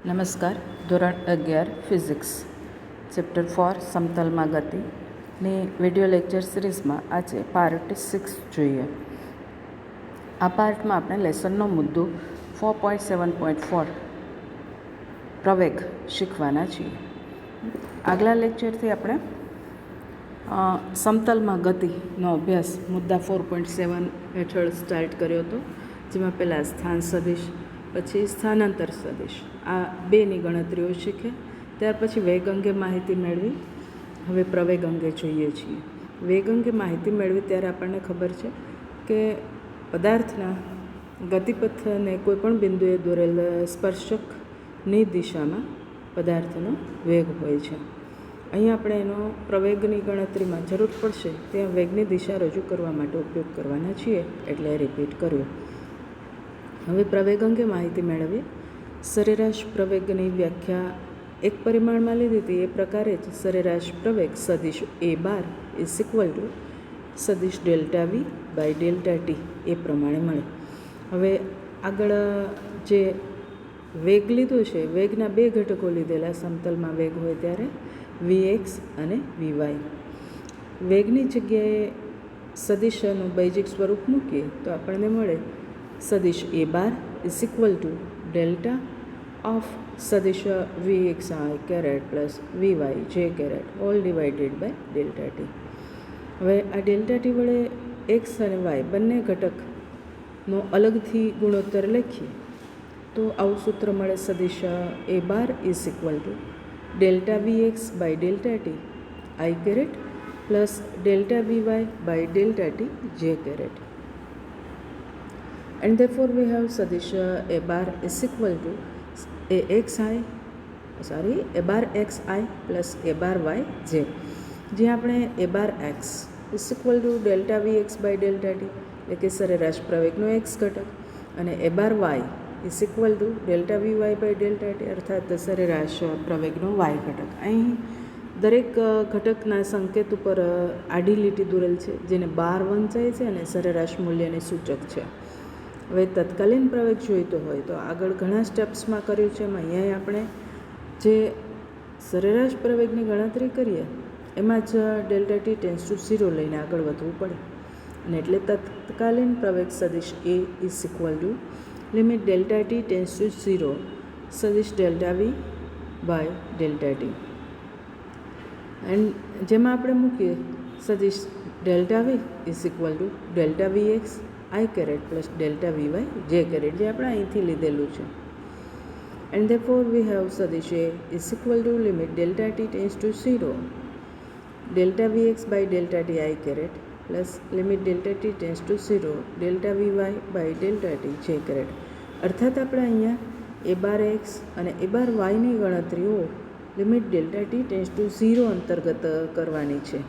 નમસ્કાર. ધોરણ 11 physics chapter 4 સમતલમાં ગતિની વિડિયો લેક્ચર સિરીઝમાં આજે પાર્ટ 6 જોઈએ. આ પાર્ટમાં આપણે લેસનનો મુદ્દો 4.7.4 પ્રવેગ શીખવાના છીએ. આગલા લેક્ચરથી આપણે સમતલમાં ગતિનો અભ્યાસ મુદ્દા 4.7 હેઠળ સ્ટાર્ટ કર્યો હતો, જેમાં પહેલાં સ્થાન સદિશ, પછી સ્થાનાંતર સદિશ, આ બેની ગણતરીઓ શીખે. ત્યાર પછી વેગ અંગે માહિતી મેળવી. હવે પ્રવેગ અંગે જોઈએ છીએ. વેગ અંગે માહિતી મેળવી ત્યારે આપણને ખબર છે કે પદાર્થના ગતિપથને કોઈપણ બિંદુએ દોરેલ સ્પર્શકની દિશામાં પદાર્થનો વેગ હોય છે. અહીં આપણે એનો પ્રવેગની ગણતરીમાં જરૂર પડશે ત્યાં વેગની દિશા રજૂ કરવા માટે ઉપયોગ કરવાના છીએ, એટલે રિપીટ કર્યું. હવે પ્રવેગ અંગે માહિતી મેળવીએ. સરેરાશ પ્રવેગની વ્યાખ્યા એક પરિમાણમાં લીધી હતી એ પ્રકારે જ સરેરાશ પ્રવેગ સદિશ A bar is equal to સદિશ delta V by delta T એ પ્રમાણે મળે. હવે આગળ જે વેગ લીધો છે, વેગના બે ઘટકો લીધેલા સમતલમાં વેગ હોય ત્યારે, વી એક્સ અને વી વાય. વેગની જગ્યાએ સદિશનું બેઝિક સ્વરૂપ મૂકીએ તો આપણને મળે સદિશ A bar is equal to delta of સદિશ વી એક્સ આઈ કેરેટ પ્લસ વી વાય જે caret all divided by delta T. હવે આ ડેલ્ટા ટી વડે એક્સ અને વાય બંને ઘટકનો અલગથી ગુણોત્તર લખીએ તો આવું સૂત્ર મળે સદિશ A bar is equal to delta V x by delta T I caret plus delta V Y by delta T J caret. And therefore we have sadish a bar is equal to a bar xi plus a bar yj, જે આપણે a bar x is equal to delta vx by delta t એટલે કે સરેરાશ પ્રવેગનો x ઘટક, અને a bar y is equal to delta vy by delta t અર્થાત સરેરાશ પ્રવેગનો y ઘટક. અહીં દરેક ઘટકના સંકેત ઉપર આડી લીટી દોરેલ છે જેને બાર વંચાય છે અને સરેરાશ મૂલ્યની સૂચક છે. હવે તત્કાલીન પ્રવેગ જોઈતો હોય તો આગળ ઘણા સ્ટેપ્સમાં કર્યું છે. એમાં અહીંયા આપણે જે સરેરાશ પ્રવેગની ગણતરી કરીએ એમાં જ ડેલ્ટા ટી ટેન્સ ટુ 0 લઈને આગળ વધવું પડે, અને એટલે તત્કાલીન પ્રવેગ સદિશ A is equal to limit delta T tends to 0 સદિશ delta V by delta T. And જેમાં આપણે મૂકીએ સદિશ delta V is equal to delta V X I caret plus delta V Y જે કેરેટ, જે આપણે અહીંથી લીધેલું છે. એન્ડ ધેરફોર વી હેવ સદિશ A is equal to limit delta T tends to 0 delta V x by delta T I caret plus limit delta T tends to 0 delta V Y by delta T J caret. અર્થાત આપણે અહીંયા એ બાર x અને એ બાર વાયની ગણતરીઓ limit delta T tends to 0 અંતર્ગત કરવાની છે.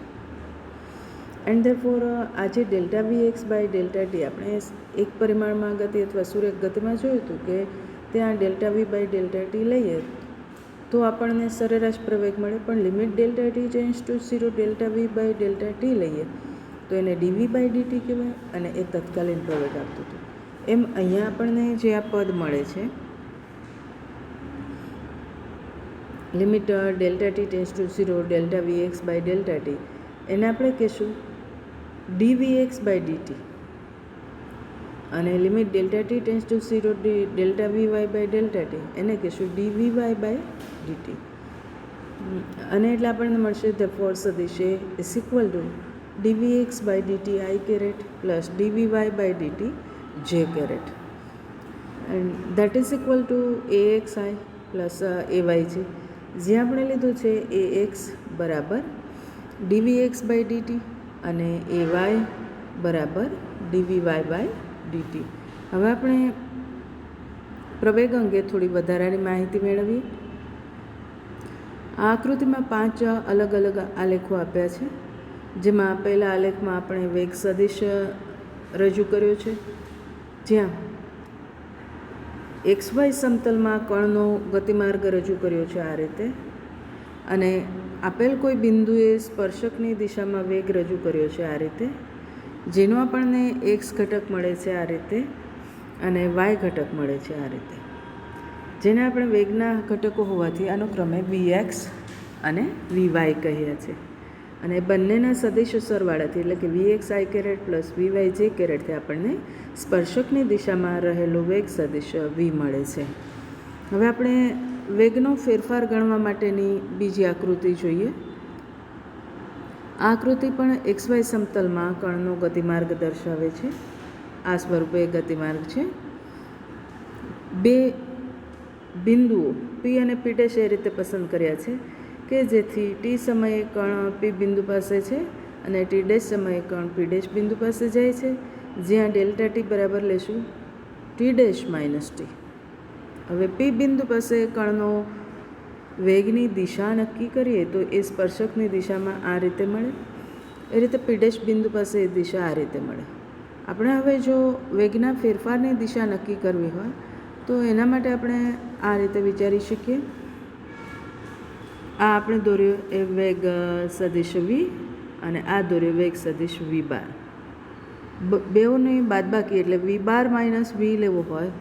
એન્ડ ધેરફોર આજે delta V x by delta t આપણે એક પરિમાણમાં ગતિ અથવા સુરેખ ગતિમાં જોયું હતું કે ત્યાં delta V by delta t લઈએ તો આપણને સરેરાશ પ્રવેગ મળે, પણ limit delta T tends to 0 delta V by delta t લઈએ તો એને ડીવી બાય ડીટી કહેવાય અને એ તત્કાલીન પ્રવેગ આપતું હતું. એમ અહીંયા આપણને જે આ પદ મળે છે limit delta T tends to 0 delta V x by delta t, એને આપણે કહીશું dvx by dt, અને limit delta T tends to 0 delta V Y by delta t એને કહીશું ડીવી વાય બાય ડીટી. અને એટલે આપણને મળશે ધ ફોર સદિશ A is equal to dvx by DT I caret plus DV Y by DT J caret, and that is equal to A X I plus A Y છે, જે આપણે લીધું છે એ એક્સ બરાબર ડીવી એક્સ બાય ડીટી અને એ Y બરાબર ડીવી Y by DT. હવે આપણે પ્રવેગ અંગે થોડી વધારાની માહિતી મેળવીએ. આ આકૃતિમાં 5 અલગ અલગ આલેખો આપ્યા છે, જેમાં પહેલા આલેખમાં આપણે વેગ સદિશ રજૂ કર્યો છે, જ્યાં એક્સ વાય સમતલમાં કણનો ગતિમાર્ગ રજૂ કર્યો છે આ રીતે, અને આપેલ કોઈ બિંદુએ સ્પર્શકની દિશામાં વેગ રજૂ કર્યો છે આ રીતે, જેનો આપણને એક્સ ઘટક મળે છે આ રીતે અને વાય ઘટક મળે છે આ રીતે. જેને આપણે વેગના ઘટકો હોવાથી અનુક્રમે VX અને VY કહીએ છીએ. અને બંનેના સદિશો સરવાળાથી એટલે કે VXI કેરેટ પ્લસ VYJ કેરેટથી આપણને સ્પર્શકની દિશામાં રહેલો વેગ સદિશ V મળે છે. હવે આપણે વેગનો ફેરફાર ગણવા માટેની બીજી આકૃતિ જોઈએ. આ આકૃતિ પણ XY સમતલમાં કણનો ગતિમાર્ગ દર્શાવે છે. આ સ્વરૂપે ગતિમાર્ગ છે. બે બિંદુઓ P અને P' એ રીતે પસંદ કર્યા છે કે જેથી T સમયે કણ P બિંદુ પાસે છે અને T' સમયે કણ P' બિંદુ પાસે જાય છે, જ્યાં ડેલ્ટા T બરાબર લેશું T' માઇનસ T. હવે P બિંદુ પાસે કણનો વેગની દિશા નક્કી કરીએ તો એ સ્પર્શકની દિશામાં આ રીતે મળે. એ રીતે P' બિંદુ પાસે એ દિશા આ રીતે મળે. આપણે હવે જો વેગના ફેરફારની દિશા નક્કી કરવી હોય તો એના માટે આપણે આ રીતે વિચારી શકીએ. આ આપણે દોર્યો એ વેગ સદિશ V અને આ દોર્યો વેગ સદિશ V બાર. બેઓની બાદબાકી એટલે V બાર માઇનસ V લેવો હોય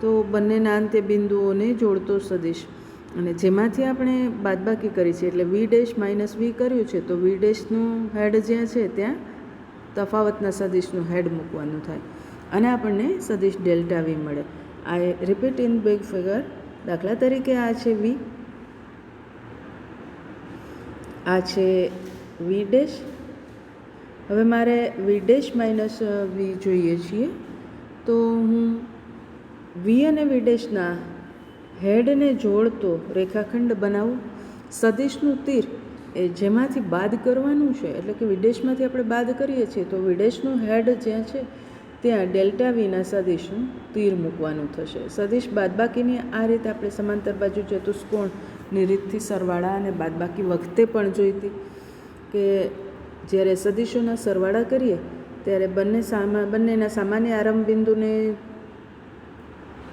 તો બંનેના અંત્ય બિંદુઓને જોડતો સદિશ, અને જેમાંથી આપણે બાદબાકી કરી છે એટલે V' માઇનસ V કર્યું છે તો V' હેડ જ્યાં છે ત્યાં તફાવતના સદિશનું હેડ મૂકવાનું થાય અને આપણને સદિશ ડેલ્ટા V મળે. આઈ રિપીટ ઇન બિગ ફિગર. દાખલા તરીકે આ છે V, આ છે V'. હવે મારે V' માઇનસ V જોઈએ છીએ તો હું V અને V' હેડને જોડતો રેખાખંડ બનાવું. સદિશનું તીર એ જેમાંથી બાદ કરવાનું છે એટલે કે V'માંથી આપણે બાદ કરીએ છીએ તો V'નું હેડ જ્યાં છે ત્યાં ડેલ્ટા Vના સદિશનું તીર મૂકવાનું થશે. સદિશ બાદબાકીની આ રીતે આપણે સમાંતર બાજુ ચતુષ્કોણની રીતથી સરવાળા અને બાદબાકી વખતે પણ જોઈતી કે જ્યારે સદિશોના સરવાળા કરીએ ત્યારે બંનેના સામાન્ય આરંભ બિંદુને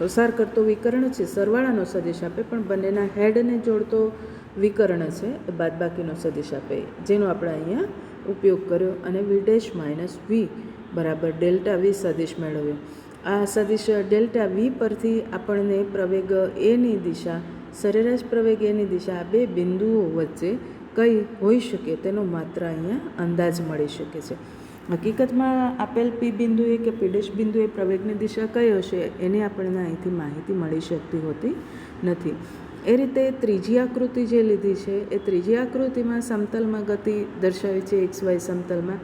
પસાર કરતો વિકર્ણ છે સરવાળાનો સદિશ આપે, પણ બંનેના હેડને જોડતો વિકર્ણ છે એ બાદબાકીનો સદિશ આપે, જેનો આપણે અહીંયા ઉપયોગ કર્યો અને V' માઇનસ V બરાબર ડેલ્ટા V સદિશ મેળવ્યો. આ સદિશ ડેલ્ટા V પરથી આપણને પ્રવેગ એની દિશા, સરેરાશ પ્રવેગ એની દિશા આ બે બિંદુઓ વચ્ચે કઈ હોઈ શકે તેનો માત્ર અહીંયા અંદાજ મળી શકે છે. હકીકતમાં આપેલ P બિંદુએ કે P' બિંદુએ પ્રવેગની દિશા કઈ હશે એની આપણને અહીંથી માહિતી મળી શકતી હોતી નથી. એ રીતે ત્રીજી આકૃતિ જે લીધી છે એ ત્રીજી આકૃતિમાં સમતલમાં ગતિ દર્શાવી છે XY સમતલમાં,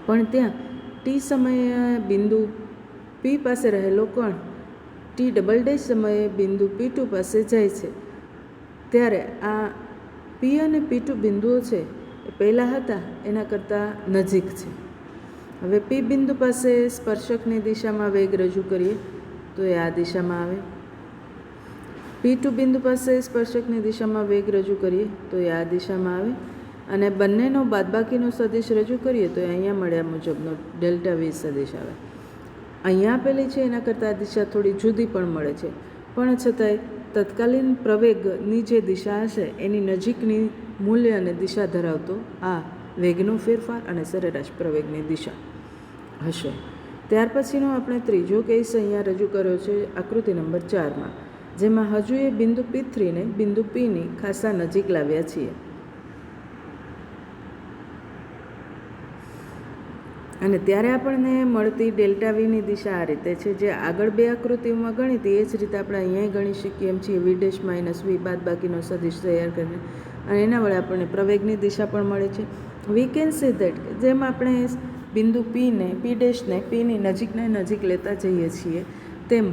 પણ ત્યાં T સમયે બિંદુ P પાસે રહેલો કણ T' સમયે બિંદુ P2 પાસે જાય છે ત્યારે આ P અને P2 બિંદુઓ છે એ પહેલાં હતા એના કરતાં નજીક છે. હવે P બિંદુ પાસે સ્પર્શકની દિશામાં વેગ રજૂ કરીએ તો એ આ દિશામાં આવે. P2 બિંદુ પાસે સ્પર્શકની દિશામાં વેગ રજૂ કરીએ તો એ આ દિશામાં આવે અને બંનેનો બાદબાકીનો સદિશ રજૂ કરીએ તો અહીંયા મળ્યા મુજબનો ડેલ્ટા V સદિશ આવે. અહીંયા આપેલી છે એના કરતાં આ દિશા થોડી જુદી પણ મળે છે, પણ છતાંય તત્કાલીન પ્રવેગની જે દિશા હશે એની નજીકની મૂલ્ય અને દિશા ધરાવતો આ વેગનો ફેરફાર અને સરેરાશ પ્રવેગની દિશા હશે. ત્યાર પછીનો આપણે ત્રીજો કેસ અહીંયા રજૂ કર્યો છે આકૃતિ નંબર 4માં, જેમાં હજુ એ બિંદુ P3ને બિંદુ Pની ખાસા નજીક લાવ્યા છીએ અને ત્યારે આપણને મળતી ડેલ્ટા Vની દિશા આ રીતે છે, જે આગળ બે આકૃતિઓમાં ગણી હતી એ જ રીતે આપણે અહીંયા ગણી શકીએ એમ છીએ. V' માઇનસ V બાદબાકીનો સદિશ તૈયાર કરીને અને એના વડે આપણને પ્રવેગની દિશા પણ મળે છે. વી કેન સી ધેટ જેમ આપણે બિંદુ P'ને Pની નજીક લેતા જઈએ છીએ તેમ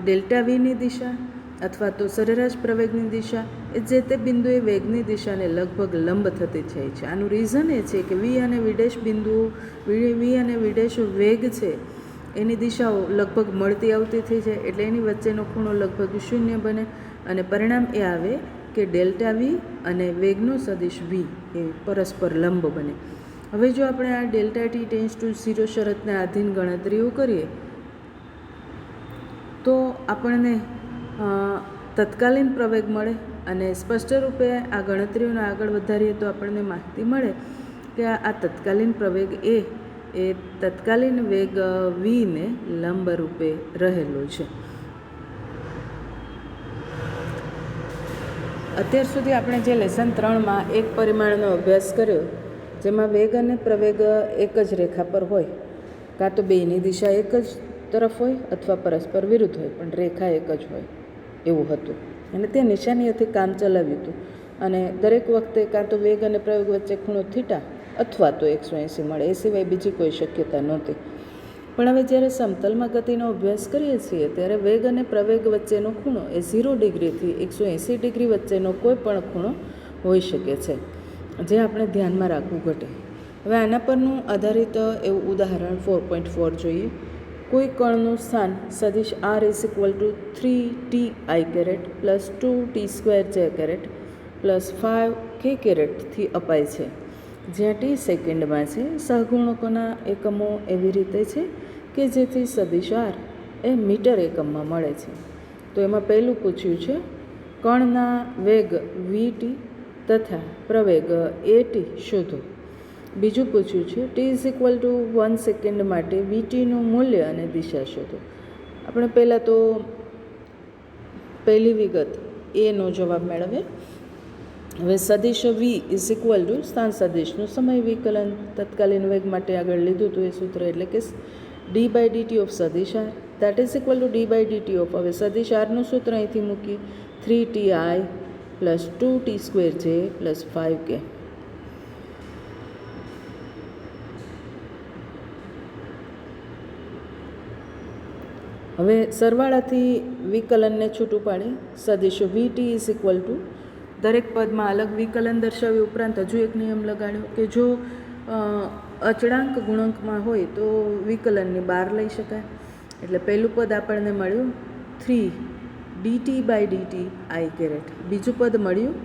ડેલ્ટા Vની દિશા અથવા તો સરેરાશ પ્રવેગની દિશા એ જે તે બિંદુએ વેગની દિશાને લગભગ લંબ થતી જાય છે. આનું રીઝન એ છે કે V અને V' બિંદુઓ V અને V' વેગ છે એની દિશાઓ લગભગ મળતી આવતી થઈ જાય એટલે એની વચ્ચેનો ખૂણો લગભગ શૂન્ય બને અને પરિણામ એ આવે કે ડેલ્ટા V અને વેગનો સદિશ V એ પરસ્પર લંબ બને. હવે જો આપણે આ ડેલ્ટા T ટેન્ડ્સ ટુ 0 શરતને આધીન ગણતરીઓ કરીએ તો આપણને તત્કાલીન પ્રવેગ મળે અને સ્પષ્ટ રૂપે આ ગણતરીઓને આગળ વધારીએ તો આપણને માહિતી મળે કે આ તત્કાલીન પ્રવેગ એ તત્કાલીન વેગ Vને લંબ રૂપે રહેલો છે. અત્યાર સુધી આપણે જે લેસન 3માં એક પરિમાણનો અભ્યાસ કર્યો, જેમાં વેગ અને પ્રવેગ એક જ રેખા પર હોય, કાં તો બેયની દિશા એક જ તરફ હોય અથવા પરસ્પર વિરુદ્ધ હોય, પણ રેખા એક જ હોય એવું હતું. અને તે નિશાનીઓથી કામ ચલાવ્યું હતું. અને દરેક વખતે કાં તો વેગ અને પ્રવેગ વચ્ચે ખૂણો થીટા અથવા તો 180 મળે, એ સિવાય બીજી કોઈ શક્યતા નહોતી. પણ હવે જ્યારે સમતલમાં ગતિનો અભ્યાસ કરીએ છીએ ત્યારે વેગ અને પ્રવેગ વચ્ચેનો ખૂણો એ 0 ડિગ્રીથી 180 ડિગ્રી વચ્ચેનો કોઈ પણ ખૂણો હોઈ શકે છે, જે આપણે ધ્યાનમાં રાખવું ઘટે. હવે આના પરનું આધારિત એવું ઉદાહરણ 4.4 જોઈએ. કોઈ કણનું સ્થાન સદિશ r = 3t i caret plus 2t² j caret plus 5k થી અપાય છે, જ્યાં t સેકન્ડમાં છે. સહગુણકોના એકમો એવી રીતે છે કે જેથી સદિશ r એ મીટર એકમમાં મળે છે. તો એમાં પહેલું પૂછ્યું છે કણના વેગ vt તથા પ્રવેગ at શોધો. બીજું પૂછ્યું છે t = 1 સેકન્ડ માટે vtનું મૂલ્ય અને દિશા શોધો. આપણે પહેલાં તો પહેલી વિગત એનો જવાબ મેળવીએ. હવે સદિશ v = સ્થાન સદિશનું સમય વિકલન. તત્કાલીન વેગ માટે આગળ લીધું હતું એ સૂત્ર, એટલે કે d/dt ઓફ સદિશ r that is equal two d/dt of, હવે સદિશ rનું સૂત્ર અહીંથી મૂકીએ, 3ti plus 2t² j plus 5k. હવે સરવાળાથી વિકલનને છૂટું પાડી સદિશ vt = દરેક પદમાં અલગ વિકલન દર્શાવ્યું. ઉપરાંત હજુ એક નિયમ લગાડ્યો કે જો અચળાંક ગુણાંકમાં હોય તો વિકલનની બહાર લઈ શકાય. એટલે પહેલું પદ આપણને મળ્યું 3dt/dt i કેરેટ, બીજું પદ મળ્યું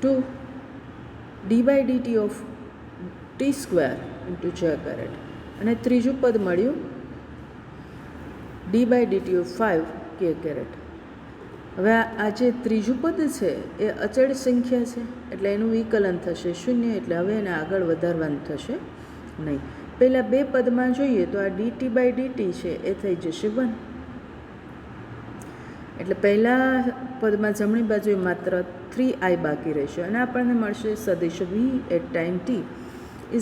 2d/dt of t² × j caret, અને ત્રીજું પદ મળ્યું d/dt ઓફ 5k કેરેટ. હવે આ જે ત્રીજું પદ છે એ અચળ સંખ્યા છે, એટલે એનું વિકલન થશે 0, એટલે હવે એને આગળ વધારવાનું થશે નહીં. પહેલાં બે પદમાં જોઈએ તો આ dt/dt છે એ થઈ જશે 1, એટલે પહેલાં પદમાં જમણી બાજુએ માત્ર 3i બાકી રહેશે, અને આપણને મળશે સદિશ v at time t =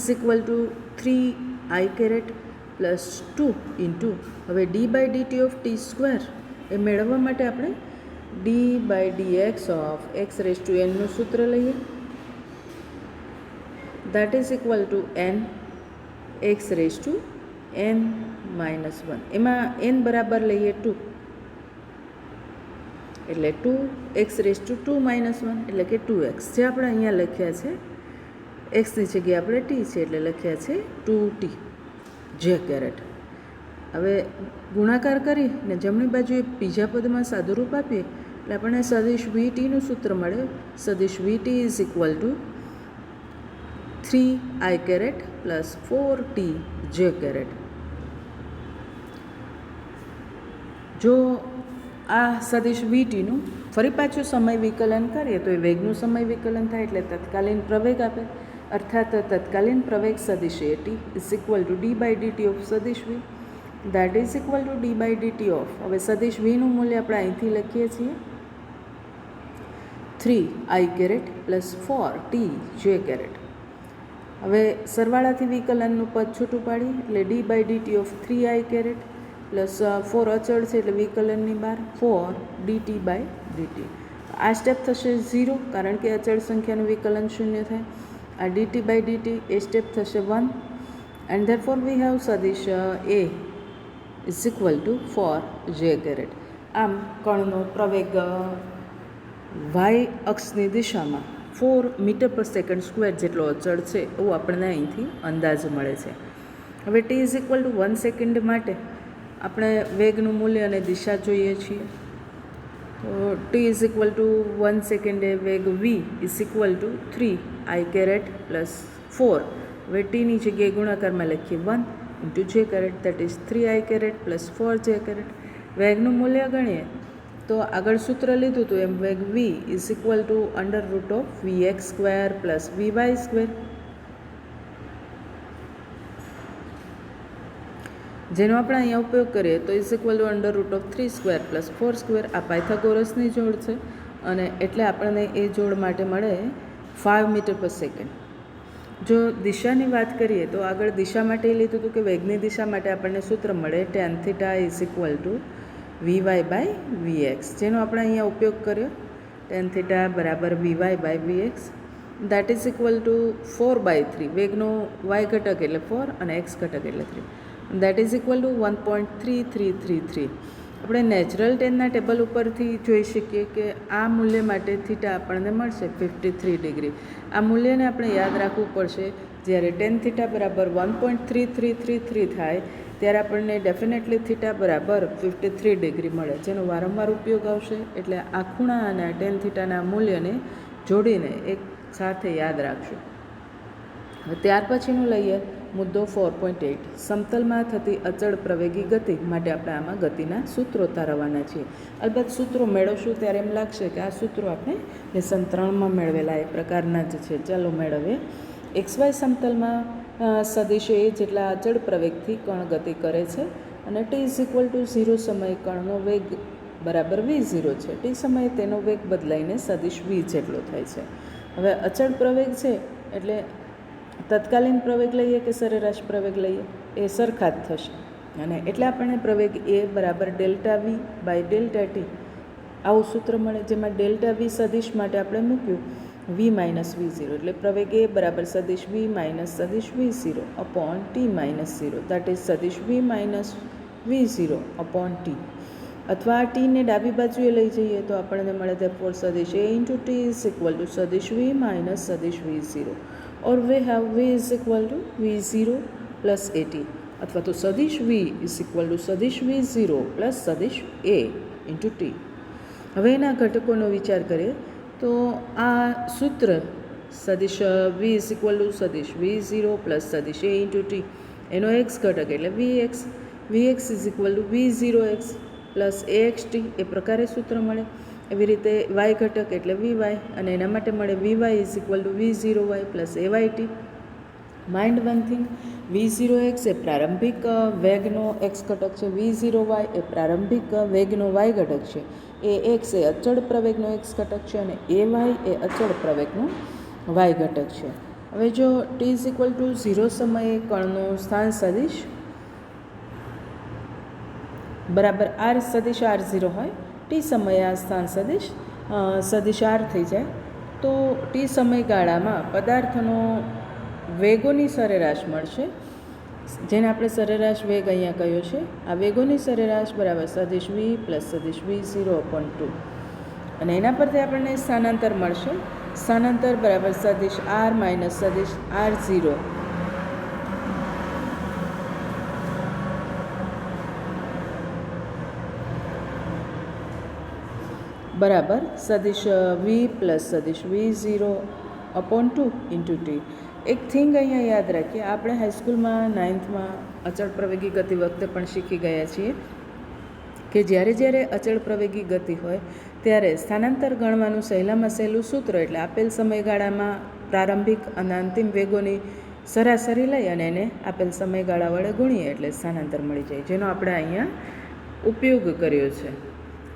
3i caret plus 2 હવે d/dt ઓફ t² એ મેળવવા માટે આપણે d/dx ઓફ x⁻n નું સૂત્ર લઈએ. That is equal two n x⁻n - 1. એમાં n બરાબર લઈએ 2, એટલે 2x⁻2 - 1 એટલે કે 2x, જે આપણે અહીંયા લખ્યા છે એક્સની જગ્યાએ આપણે t છે એટલે લખ્યા છે 2t j કેરેટ. હવે ગુણાકાર કરીને જમણી બાજુએ બીજા પદમાં સાદુરૂપ આપીએ એટલે આપણને સદિશ vtનું સૂત્ર મળે. સદિશ vt = 3i caret plus 4t j caret. જો આ સદિશ vtનું ફરી પાછું સમય વિકલન કરીએ તો એ વેગનું સમય વિકલન થાય, એટલે તત્કાલીન પ્રવેગ આપે. અર્થાત તત્કાલીન પ્રવેગ સદિશ at = d/dt ઓફ સદિશ v that is equal two d/dt of, હવે સદિશ vનું મૂલ્ય આપણે અહીંથી લખીએ છીએ 3i caret plus 4t j caret. હવે સરવાળાથી વિકલનનું પદ છૂટું પાડીએ એટલે d/dt of 3i caret plus 4 અચળ છે એટલે વિકલનની બહાર 4dt/dt. આ સ્ટેપ થશે 0, કારણ કે અચળ સંખ્યાનું વિકલન 0 થાય. આ dt/dt એ સ્ટેપ થશે 1, એન્ડ ધેરફોર વી હેવ સદિશ a = 4j કેરેટ. આમ કણનો પ્રવેગ y અક્ષની દિશામાં 4 મીટર/સેકન્ડ² જેટલો અચળ છે એવું આપણને અહીંથી અંદાજ મળે છે. હવે t = 1 સેકન્ડ માટે આપણે વેગનું મૂલ્ય અને દિશા જોઈએ છીએ. તો t = 1 સેકન્ડે વેગ v = 3i કેરેટ પ્લસ 4, હવે tની જગ્યાએ ગુણાકારમાં લખીએ 1 × j caret, that is 3i caret plus 4j caret. વેગનું મૂલ્ય ગણીએ તો આગળ સૂત્ર લીધું હતું એમ વેગ v = √vx² પ્લસ vy², જેનો આપણે અહીંયા ઉપયોગ કરીએ તો √3² પ્લસ 4². આ પાયથાગોરસની જોડ છે. અને એટલે આપણને એ જોડ માટે મળે 5 મીટર પર સેકન્ડ. જો દિશાની વાત કરીએ તો આગળ દિશા માટે એ લીધું હતું કે વેગની દિશા માટે આપણને સૂત્ર મળે tan θ = vy/vx, જેનો આપણે અહીંયા ઉપયોગ કર્યો. tan θ બરાબર vy/vx that is equal two 4/3. વેગનો y ઘટક એટલે 4 અને x ઘટક એટલે 3. That is equal two 1.3333. આપણે નેચરલ ટેનના ટેબલ ઉપરથી જોઈ શકીએ કે આ મૂલ્ય માટે થીટા આપણને મળશે 53 ડિગ્રી. આ મૂલ્યને આપણે યાદ રાખવું પડશે. જ્યારે tan θ બરાબર 1.3333 થાય ત્યારે આપણને ડેફિનેટલી થીટા બરાબર 53 ડિગ્રી મળે, જેનો વારંવાર ઉપયોગ આવશે. એટલે આ ખૂણા અને આ tan θના મૂલ્યને જોડીને એક સાથે યાદ રાખશું. ત્યાર પછીનું લઈએ મુદ્દો 4.8. સમતલમાં થતી અચળ પ્રવેગી ગતિ માટે આપણે આમાં ગતિના સૂત્રો તારવવાના છીએ. અલબત્ત સૂત્રો મેળવશું ત્યારે એમ લાગશે કે આ સૂત્રો આપણે લેસન 3માં મેળવેલા એ પ્રકારના જ છે. ચાલો મેળવીએ. XY સમતલમાં સદિશ એ જેટલા અચળ પ્રવેગથી કણ ગતિ કરે છે અને t=0 સમયે કણનો વેગ બરાબર v0 છે. t સમયે તેનો વેગ બદલાઈને સદિશ v જેટલો થાય છે. હવે અચળ પ્રવેગ છે એટલે તત્કાલીન પ્રવેગ લઈએ કે સરેરાશ પ્રવેગ લઈએ એ સરખા જ થશે. અને એટલે આપણને પ્રવેગ a બરાબર ΔV/ΔT આવું સૂત્ર મળે, જેમાં ΔV સદિશ માટે આપણે મૂક્યું v-v0. એટલે પ્રવેગ a બરાબર સદિશ v માઇનસ સદિશ v0 upon t-0. That is સદિશ v-v0 t. અથવા આ ટીને ડાબી બાજુએ લઈ જઈએ તો આપણને મળે therefore સદિશ a into t is equal to સદિશ v minus સદિશ v0. or we have v is equal to v0 plus at. અથવા તો સદિશ v is equal to સદિશ v0 plus સદિશ a into t. હવે એના ઘટકોનો વિચાર કરીએ તો આ સૂત્ર સદિશ v is equal to સદિશ v0 plus સદિશ a into t એનો x ઘટક એટલે vx is equal to v0x plus axt એ પ્રકારે સૂત્ર મળે. એવી રીતે y ઘટક એટલે vy અને એના માટે મળે vy is equal to v0y plus ayt. Mind one thing, v0x એ પ્રારંભિક વેગનો x ઘટક છે, v0y એ પ્રારંભિક વેગનો y ઘટક છે, ax એ અચળ પ્રવેગનો x ઘટક છે અને ay એ અચળ પ્રવેગનો y ઘટક છે. હવે જો t=0 સમયે કણનો સ્થાન સદિશ બરાબર r સદિશ r0 હોય, t સમયે આ સ્થાન સદિશ r થઈ જાય તો t સમયગાળામાં પદાર્થનો વેગોની સરેરાશ મળશે, જેને આપણે સરેરાશ વેગ અહીંયા કહ્યો છે. આ વેગોની સરેરાશ બરાબર સદિશ v પ્લસ સદિશ v0/2 અને એના પરથી આપણને સ્થાનાંતર મળશે. સ્થાનાંતર બરાબર સદિશ r માઇનસ સદિશ r0 બરાબર સદિશ v પ્લસ સદિશ v0/2 ઇન્ટુ t. એક થિંગ અહીંયા યાદ રાખીએ, આપણે હાઈસ્કૂલમાં 9thમાં અચળ પ્રવેગી ગતિ વખતે પણ શીખી ગયા છીએ કે જ્યારે અચળ પ્રવેગી ગતિ હોય ત્યારે સ્થાનાંતર ગણવાનું સહેલામાં સહેલું સૂત્ર એટલે આપેલ સમયગાળામાં પ્રારંભિક અને અંતિમ વેગોની સરાસરી લઈ અને એને આપેલ સમયગાળા વડે ગુણીએ એટલે સ્થાનાંતર મળી જાય, જેનો આપણે અહીંયા ઉપયોગ કર્યો છે.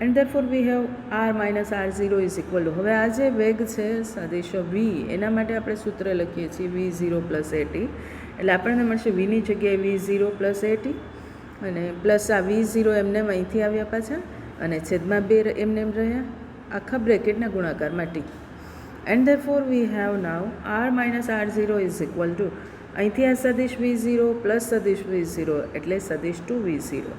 And therefore we have r minus r0 is equal two, હવે આ જે વેગ છે સદિશ v એના માટે આપણે સૂત્ર લખીએ છીએ v0 પ્લસ at. એટલે આપણને મળશે vની જગ્યાએ v0 પ્લસ at અને પ્લસ આ v0 એમને અહીંથી આવ્યા પાછા અને છેદમાં 2 એમને રહ્યા આખા બ્રેકેટના ગુણાકારમાં t. And therefore we have now r minus r0 is equal two અહીંથી આ સદિશ v0 પ્લસ સદિશ v0 એટલે સદિશ 2v0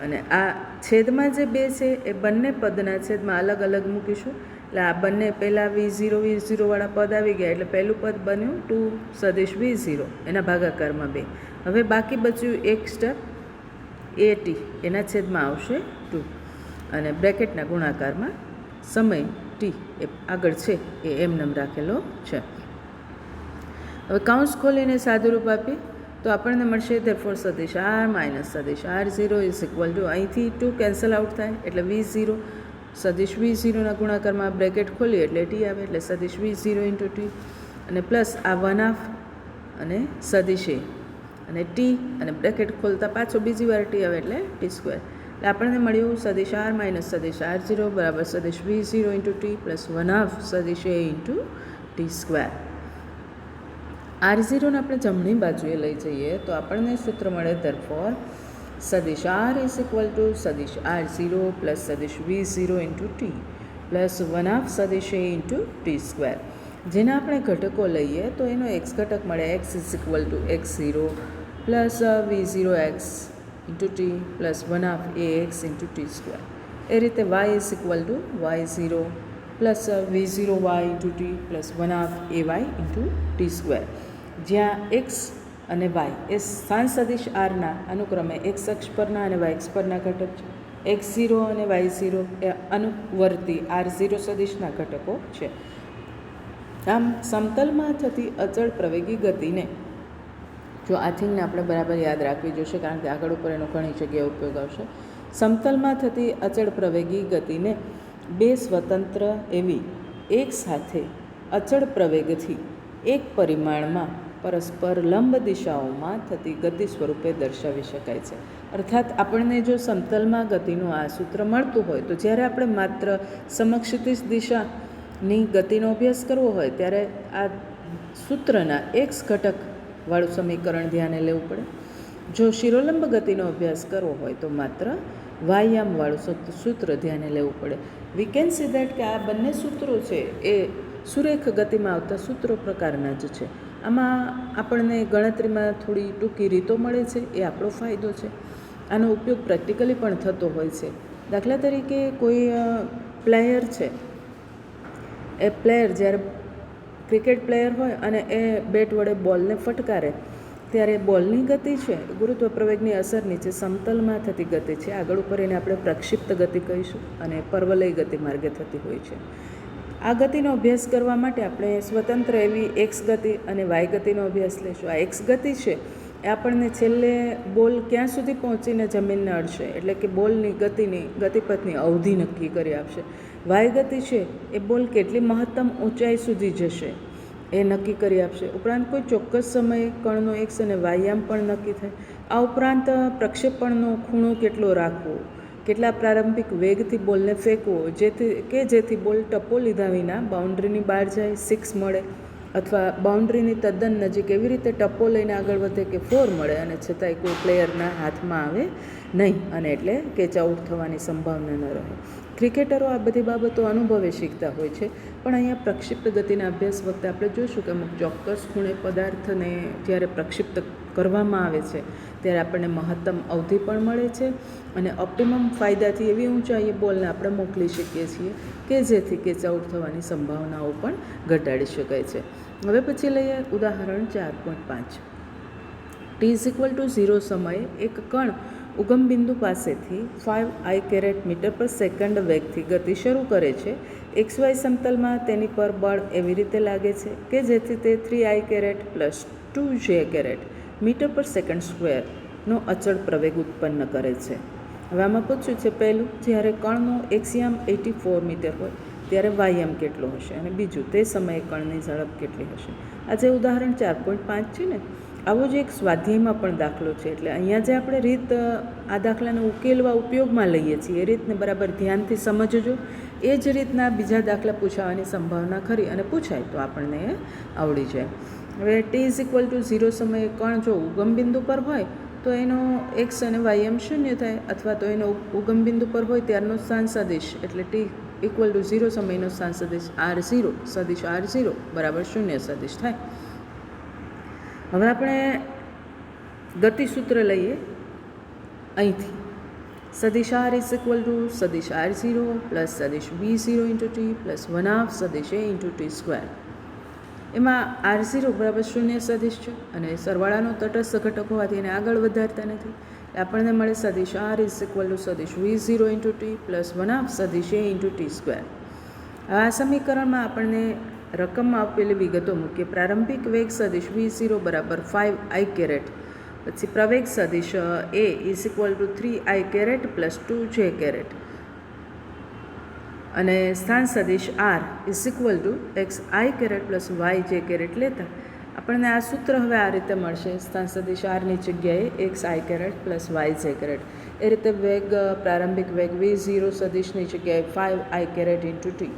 અને આ છેદમાં જે 2 છે એ બંને પદના છેદમાં અલગ અલગ મૂકીશું. એટલે આ બંને પહેલાં v0 વાળા પદ આવી ગયા એટલે પહેલું પદ બન્યું 2 સદિશ v0 એના ભાગાકારમાં 2. હવે બાકી બચ્યું એક સ્ટેપ at એના છેદમાં આવશે 2 અને બ્રેકેટના ગુણાકારમાં સમય t એ આગળ છે એ એમનેમ રાખેલો છે. હવે કાઉન્સ ખોલીને સાદુરૂપ આપીએ તો આપણને મળશે ધેરફોર સદિશ r માઇનસ સદિશ r0 ઇઝ ઇક્વલ ટુ અહીંથી 2 કેન્સલ આઉટ થાય એટલે v0 સદિશ v0ના ગુણાકારમાં બ્રેકેટ ખોલીએ એટલે t આવે એટલે સદિશ v0 ઇન્ટુ t અને પ્લસ આ 1/2 અને સદિશ a અને t અને બ્રેકેટ ખોલતા પાછો બીજી વાર t આવે એટલે t2. એટલે આપણને મળ્યું સદિશ આર માઇનસ સદિશ R0 બરાબર સદિશ V0 ઇન્ટુ ટી પ્લસ 1/2 સદિશ A ઇન્ટુ ટી સ્ક્વેર. R0ને આપણે જમણી બાજુએ લઈ જઈએ તો આપણને સૂત્ર મળે ધરફોર સદિશ R ઇઝ ઇક્વલ ટુ સદિશ R0 પ્લસ સદિશ V0 ઇન્ટુ ટી પ્લસ 1/2 સદિશ A ઇન્ટુ ટી સ્ક્વેર. જેના આપણે ઘટકો લઈએ તો એનો એક્સ ઘટક મળે X is equal to x0 plus V0 x into T plus 1/2 AX into T square. એ રીતે y is equal to y0 plus V0 y into T plus 1/2 AY into T square. જ્યાં x અને y એ સ્થાન સદિશ આરના અનુક્રમે x અક્ષ પરના અને y અક્ષ પરના ઘટક છે. x0 અને y0 એ અનુવર્તી R0 સદિશના ઘટકો છે. આમ સમતલમાં થતી અચળ પ્રવેગી ગતિને, જો આ થિંગને આપણે બરાબર યાદ રાખવી જોશે કારણ કે આગળ ઉપર એનો ઘણી જગ્યાએ ઉપયોગ આવશે. સમતલમાં થતી અચળ પ્રવેગી ગતિને બે સ્વતંત્ર એવી એક સાથે અચળ પ્રવેગથી એક પરિમાણમાં પરસ્પર લંબ દિશાઓમાં થતી ગતિ સ્વરૂપે દર્શાવી શકાય છે. અર્થાત આપણને જો સમતલમાં ગતિનું આ સૂત્ર મળતું હોય તો જ્યારે આપણે માત્ર સમક્ષિતિજ દિશાની ગતિનો અભ્યાસ કરવો હોય ત્યારે આ સૂત્રના એક્સ ઘટકવાળું સમીકરણ ધ્યાને લેવું પડે. જો શિરોલંબ ગતિનો અભ્યાસ કરવો હોય તો માત્ર વાયામવાળું સૂત્ર ધ્યાને લેવું પડે. વી કેન સી દેટ કે આ બંને સૂત્રો છે એ સુરેખ ગતિમાં આવતા સૂત્રો પ્રકારના જ છે. આમાં આપણને ગણતરીમાં થોડી ટૂંકી રીતો મળે છે, એ આપણો ફાયદો છે. આનો ઉપયોગ પ્રેક્ટિકલી પણ થતો હોય છે. દાખલા તરીકે કોઈ પ્લેયર છે, એ પ્લેયર જ્યારે ક્રિકેટ પ્લેયર હોય અને એ બેટ વડે બોલને ફટકારે ત્યારે બોલની ગતિ છે ગુરુત્વ પ્રવેગની અસર નીચે સમતલમાં થતી ગતિ છે. આગળ ઉપર એને આપણે પ્રક્ષિપ્ત ગતિ કહીશું અને પર્વલય ગતિ માર્ગે થતી હોય છે. આ ગતિનો અભ્યાસ કરવા માટે આપણે સ્વતંત્ર એવી એક્સ ગતિ અને વાય ગતિનો અભ્યાસ લઈશું. આ એક્સ ગતિ છે એ આપણને છેલ્લે બોલ ક્યાં સુધી પહોંચીને જમીનને અડશે એટલે કે બોલની ગતિપથની અવધિ નક્કી કરી આપશે. વાય ગતિ છે એ બોલ કેટલી મહત્તમ ઊંચાઈ સુધી જશે એ નક્કી કરી આપશે. ઉપરાંત કોઈ ચોક્કસ સમયે કણનો એક્સ અને વાયામ પણ નક્કી થાય. આ ઉપરાંત પ્રક્ષેપણનો ખૂણો કેટલો રાખવો, કેટલા પ્રારંભિક વેગથી બોલને ફેંકવો જેથી બોલ ટપ્પો લીધા વિના બાઉન્ડ્રીની બહાર જાય, 6 મળે, અથવા બાઉન્ડ્રીની તદ્દન નજીક એવી રીતે ટપ્પો લઈને આગળ વધે કે 4 મળે અને છતાંય કોઈ પ્લેયરના હાથમાં આવે નહીં અને એટલે કેચ આઉટ થવાની સંભાવના ન રહે. ક્રિકેટરો આ બધી બાબતો અનુભવે શીખતા હોય છે. પણ અહીંયા પ્રક્ષિપ્ત ગતિના અભ્યાસ વખતે આપણે જોઈશું કે અમુક ચોક્કસ ખૂણે પદાર્થને જ્યારે પ્રક્ષિપ્ત કરવામાં આવે છે ત્યારે આપણને મહત્તમ અવધિ પણ મળે છે અને ઓપ્ટિમમ ફાયદાથી એવી ઊંચાઈએ બોલને આપણે મોકલી શકીએ છીએ કે જેથી કેચ આઉટ થવાની સંભાવનાઓ પણ ઘટાડી શકાય છે. હવે પછી લઈએ ઉદાહરણ 4.5. t=0 સમયે એક કણ ઉગમ બિંદુ પાસેથી 5 મીટર પર સેકન્ડ વેગથી ગતિ શરૂ કરે છે. XY સમતલમાં તેની પર બળ એવી રીતે લાગે છે કે જેથી તે 3 પ્લસ 2 મીટર પર સેકન્ડ સ્ક્વેરનો અચળ પ્રવેગ ઉત્પન્ન કરે છે. હવે આમાં પૂછ્યું છે પહેલું, જ્યારે કણનો એક્સયામ 84 મીટર હોય ત્યારે વાયામ કેટલો હશે અને બીજું તે સમયે કણની ઝડપ કેટલી હશે. આ જે ઉદાહરણ 4.5 છે ને, આવો જ એક સ્વાધ્યાયમાં પણ દાખલો છે. એટલે અહીંયા જે આપણે રીત આ દાખલાને ઉકેલવા ઉપયોગમાં લઈએ છીએ એ રીતને બરાબર ધ્યાનથી સમજજો. એ જ રીતના બીજા દાખલા પૂછાવાની સંભાવના ખરી અને પૂછાય તો આપણને એ આવડી જાય. હવે t=0 સમયે કણ જો ઉગમ બિંદુ પર હોય તો એનો એક્સ અને વાયમ 0 થાય, અથવા તો એનો ઉગમ બિંદુ પર હોય ત્યારનો સ્થાન સદિશ એટલે t=0 સમયનો સ્થાન સદિશ R0 સદિશ R0 બરાબર 0 સદિશ થાય. હવે આપણે ગતિસૂત્ર લઈએ અહીંથી. સદિશ R સદિશ R0 પ્લસ સદિશ V0 ઇન્ટુ ટી પ્લસ 1/2 સદિશ A ઇન્ટુ ટી સ્ક્વેર. એમાં R0 બરાબર 0 સદિશ છે અને સરવાળાનો તટસ્થ ઘટક હોવાથી એને આગળ વધારતા નથી. આપણને મળે સદિશ R સદિશ V0 ઇન્ટુ ટી પ્લસ 1/2 સદિશ A ઇન્ટુ ટી સ્ક્વેર. આ સમીકરણમાં આપણને રકમમાં આપેલી વિગતો મૂકીએ. પ્રારંભિક વેગ સદિશ V0 બરાબર 5 પછી પ્રવેગ સદિશ A = 3 પ્લસ 2 અને સ્થાન સદિશ R = xi પ્લસ yj લેતા આપણને આ સૂત્ર હવે આ રીતે મળશે. સ્થાન સદિશ આરની જગ્યાએ xi પ્લસ yj. એ રીતે વેગ પ્રારંભિક વેગ v0 સદિશની જગ્યાએ 5i caret into T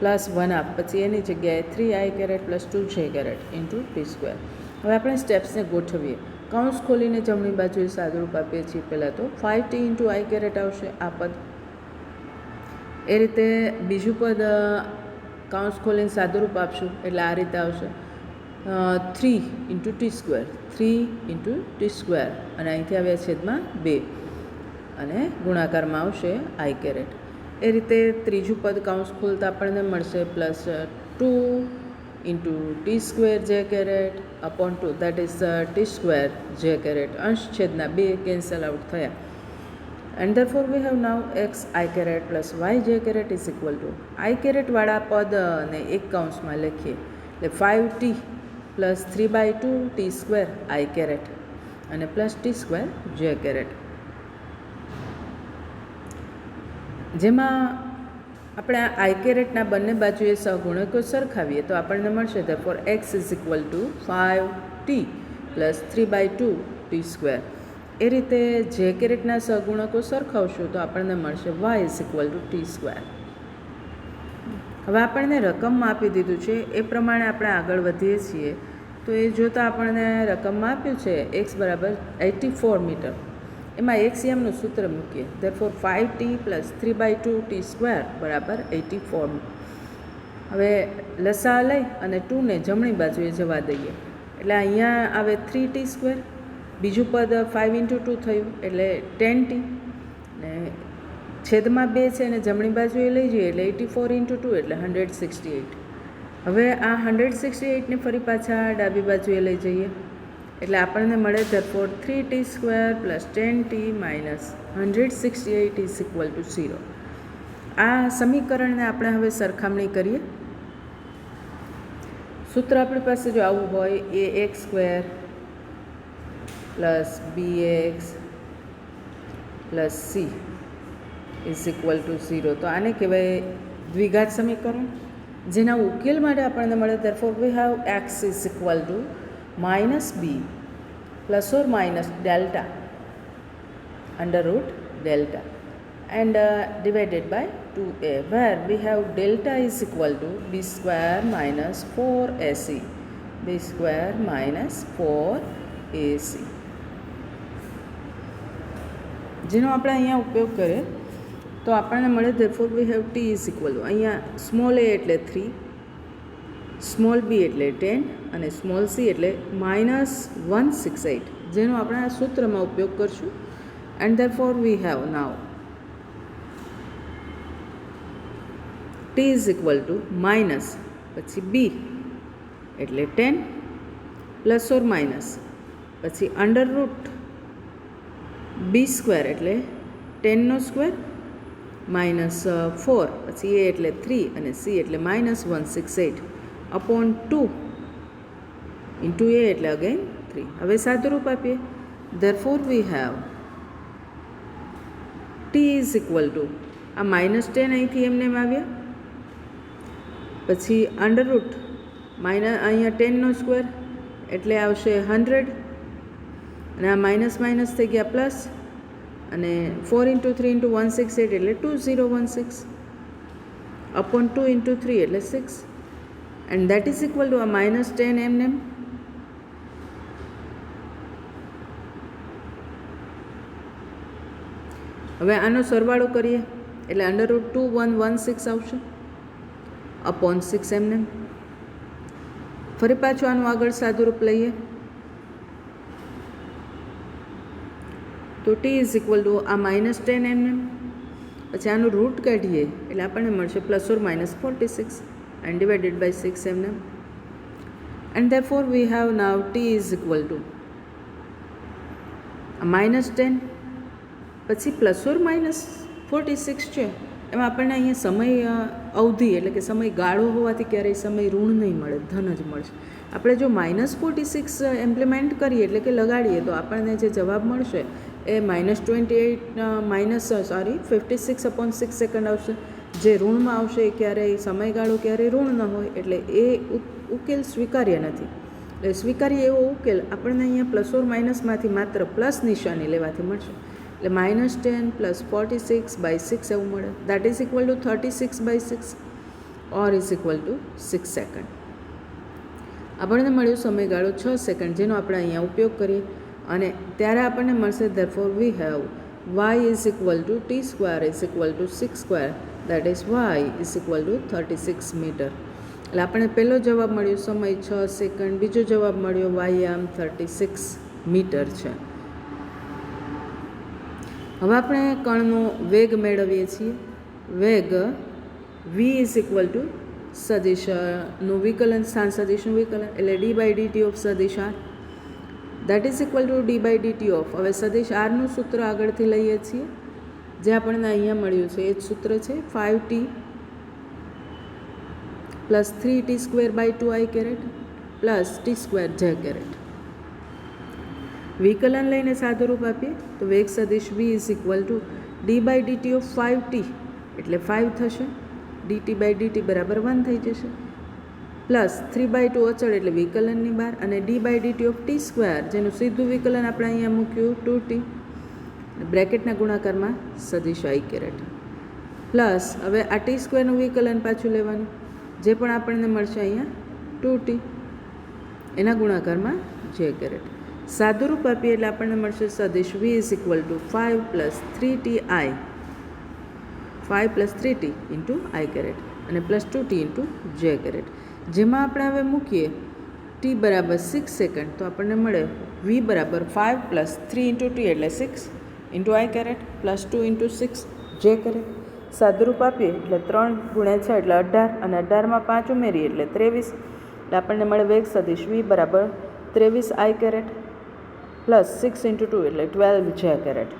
plus 1/2, પછી એની જગ્યાએ 3i caret plus 2j caret into T square. હવે આપણે સ્ટેપ્સને ગોઠવીએ. કૌંસ ખોલીને જમણી બાજુએ સાદુરૂપ આપીએ છીએ. પહેલાં તો 5t ઇન્ટુ આઈ કેરેટ આવશે આ પદ. એ રીતે બીજું પદ કૌંસ ખોલીને સાદુરૂપ આપશું એટલે આ રીતે આવશે 3 into T square, 3 into T square, અને અહીંથી આવ્યા છેદમાં 2, અને ગુણાકારમાં આવશે આઈ કેરેટ. એ રીતે ત્રીજું પદ કૌંસ ખોલતા આપણને મળશે plus 2 into T square j caret upon 2, that is t square j caret. અંશ છેદના 2 કેન્સલ આઉટ થયા. And therefore we have now x I caret plus y જે caret is equal to i કેરેટવાળા પદને એક કૌંસમાં લખીએ એટલે 5t plus 3/2 T square i caret અને plus t square j caret. જેમાં આપણે આ આઈ કેરેટના બંને બાજુએ સહગુણકો સરખાવીએ તો આપણને મળશે therefore X is equal to 5t plus 3/2 T square. એ રીતે જે કેરેટના સહગુણકો સરખાવશું તો આપણને મળશે Y is equal to T square. હવે આપણને રકમમાં આપી દીધું છે એ પ્રમાણે આપણે આગળ વધીએ છીએ. તો એ જોતાં આપણને રકમમાં આપ્યું છે એક્સ બરાબર 84 મીટર. એમાં એક્સએમનું સૂત્ર મૂકીએ. Therefore 5t plus 3/2 T square બરાબર 84. હવે લસા લઈ અને 2ને જમણી બાજુએ જવા દઈએ એટલે અહીંયા આવે 3t સ્ક્વેર, બીજું પદ 5 ઇન્ટુ 2 થયું એટલે 10t, ને છેદમાં 2 છે અને જમણી બાજુએ લઈ જઈએ એટલે 84 ઇન્ટુ 2 એટલે 168. હવે આ 168ને ફરી પાછા ડાબી બાજુએ લઈ જઈએ એટલે આપણને મળે therefore 3t square plus 10t minus 168 is equal to 0. આ સમીકરણને આપણે હવે સરખામણી કરીએ. સૂત્ર આપણી પાસે જો આવું હોય A X square plus bx plus C is equal to 0. તો આને કહેવાય દ્વિઘાત સમીકરણ, જેના ઉકેલ માટે આપણને મળે therefore we have x is equal to minus b plus or minus delta under root delta and divided by 2a, where we have delta is equal to b square minus 4ac, b square minus 4ac, જેનો આપણે અહીંયા ઉપયોગ કરીએ તો આપણને મળે therefore we have t is equal to અહીંયા small a એટલે 3, સ્મોલ b એટલે 10 અને સ્મોલ c એટલે -168, જેનો આપણે આ સૂત્રમાં ઉપયોગ કરશું. and therefore we have now t is equal to minus પછી b એટલે 10 પ્લસ ઓર માઇનસ પછી અંડર રૂટ b સ્ક્વેર એટલે 10નો સ્ક્વેર માઇનસ 4 પછી a એટલે 3 અને c એટલે -168 અપોન 2 ઇન્ટુ a એટલે અગેન 3. હવે સાદુરૂપ આપીએ. therefore we have t is equal to આ -10 અહીંથી એમને આવ્યા, પછી અંડર રૂટ અહીંયા 10નો સ્ક્વેર એટલે આવશે 100 અને આ માઇનસ માઇનસ થઈ ગયા પ્લસ, અને 4 ઇન્ટુ 3 ઇન્ટુ 168 એટલે 2016 અપોન 2 ઇન્ટુ 3 એટલે 6 and that is equal two આ -10 એમને. હવે આનો સરવાળો કરીએ એટલે અંડર રૂટ 2116 આવશે અપોન 6 એમને. ફરી પાછું આનું આગળ સાદુરૂપ લઈએ તો t ઇઝ ઇક્વલ ટુ આ -10 એમને, પછી આનું રૂટ કાઢીએ એટલે આપણને મળશે plus or minus 46 and divided by 6 એમને. And therefore we have now t is equal to -10 પછી પ્લસ ઓર માઇનસ 46 છે. એમાં આપણને અહીંયા સમય અવધિ એટલે કે સમય ગાળો હોવાથી ક્યારેય સમય ઋણ નહીં મળે, ધન જ મળશે. આપણે જો -46 ઇમ્પ્લિમેન્ટ કરીએ એટલે કે લગાડીએ તો આપણને જે જવાબ મળશે એ -56 અપોન 6 સેકન્ડ આવશે. જે ઋણમાં આવશે એ ક્યારેય સમયગાળો ક્યારેય ઋણ ન હોય એટલે એ ઉકેલ સ્વીકાર્ય નથી. એટલે સ્વીકાર્ય એવો ઉકેલ આપણને અહીંયા પ્લસ ઓર માઇનસમાંથી માત્ર પ્લસ નિશાની લેવાથી મળશે. એટલે -10 + 46/6 એવું મળે. That is equal two 36/6 or is equal two 6 second. આપણને મળ્યો સમયગાળો 6 સેકન્ડ, જેનો આપણે અહીંયા ઉપયોગ કરીએ અને ત્યારે આપણને મળશે therefore we have y is equal to t² is equal to 6², that is y is equal to 36 metre. એટલે આપણને પહેલો જવાબ મળ્યો સમય 6 સેકન્ડ, બીજો જવાબ મળ્યો y આમ 36 મીટર છે. હવે આપણે કણનો વેગ મેળવીએ છીએ. વેગ v ઇઝ ઇક્વલ ટુ સદિશનું વિકલન, સ્થાન સદિશનું વિકલન એટલે d/dt ઓફ સદિશ r, that is equal two d/dt of, હવે સદિશ આરનું સૂત્ર આગળથી લઈએ છીએ જે આપણને અહીંયા મળ્યું છે. એ જ સૂત્ર છે 5t + 3t²/2i caret plus t²j caret. વિકલન લઈને સાદુરૂપ આપીએ તો વેગ સદિશ v is equal two d/dt of 5t એટલે 5 થશે, dt/dt બરાબર 1 થઈ જશે, પ્લસ 3/2 અચળ એટલે વિકલનની બહાર, અને d/dt ઓફ t² જેનું સીધું વિકલન આપણે અહીંયા મૂક્યું 2t, બ્રેકેટના ગુણાકારમાં સદિશ i કેરેટ, પ્લસ હવે આ t²નું વિકલન પાછું લેવાનું, જે પણ આપણને મળશે અહીંયા 2t એના ગુણાકારમાં j કેરેટ. સાદુરૂપ આપીએ એટલે આપણને મળશે સદિશ v is equal to 5 + 3ti, 5 + 3t into i caret અને plus 2t into j caret. જેમાં આપણે હવે મૂકીએ t બરાબર 6 સેકન્ડ તો આપણને મળે v બરાબર 5 + 3 ઇન્ટુ t એટલે 6 into i caret plus 2 into 6 j caret. સાદુરૂપ આપીએ એટલે 3 × 6 એટલે 18 અને 18માં 5 ઉમેરીએ એટલે 23, એટલે આપણને મળે વેગ સદિશ v બરાબર 23 i કેરેટ પ્લસ 6 ઇન્ટુ 2 એટલે 12 j કેરેટ.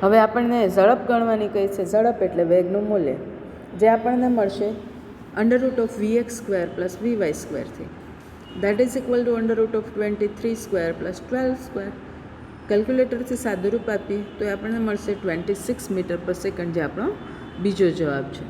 હવે આપણને ઝડપ ગણવાની કહી છે. ઝડપ એટલે વેગનું મૂલ્ય, જે આપણને મળશે √vx² + vy² થી, દેટ ઇઝ ઇક્વલ ટુ √23² + 12². કેલ્ક્યુલેટરથી સાદુરૂપ આપીએ તો એ આપણને મળશે 26 મીટર પર સેકન્ડ, જે આપણો બીજો જવાબ છે.